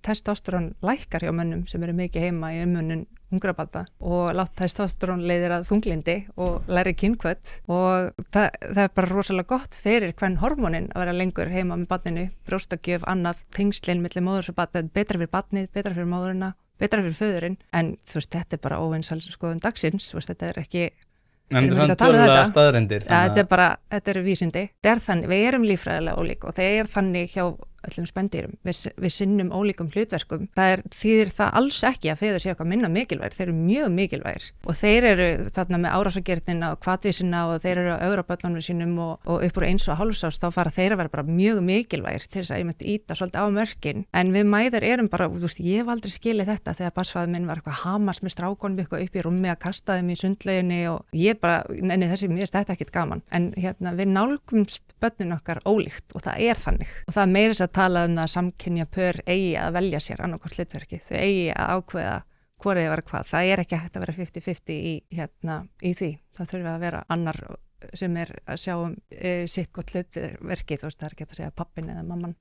testosterón lækkar hjá mönnum sem eru mikið heima í umönnun ungra barna og látt testosterón leiðir að þunglindi og læri kynhvöt og það bara rosalega gott fyrir hvern hormónin að vera lengur heima með barninu, brjóstagjöf, annað, tengslin milli móðurs og barna, betra fyrir barnið, betra fyrir móðurina, betra fyrir föðurinn, en þú veist, þetta bara óvinsæl skoðun dagsins, þú veist, þetta ekki en samt tölulega staðreyndir. Þetta eru vísindi. Þannig, við erum líffræðilega ólík og það þannig hjá öllum spendýrum. Við sinnum ólíkum hlutverkum. Þýðir það alls ekki að feður séu eitthvað minna mikilvægir. Þeir eru mjög mikilvægir og þeir eru þarna með árásargirnina og hvatvísina og þeir eru á ögraböllunum sínum og upp úr 1,5 árs þá fara þeir að vera bara mjög mikilvægir til þess að ég myndi íta svolítið á mörkin. En við mæður erum bara, þú veist, ég hef aldrei skilið þetta þegar barnsfaðir minn var eitthvað hamast með strákonum eitthvað upp í rúmi að kasta þeim í sundlauginni og ég bara, mér finnst þetta ekkert gaman. En við nálgumst börnin okkar ólíkt og það þannig. Og það meira þess að tala að samkynja pör eigi að velja sér annarkvort hlutverki. Þau eigi að ákveða hvorið var hvað. Það ekki hægt að vera 50-50 í því. Það þurfi að vera annar sem að sjá sitt gott hlutverki. Þú veist, það ekki hægt að segja pappin eða mamman.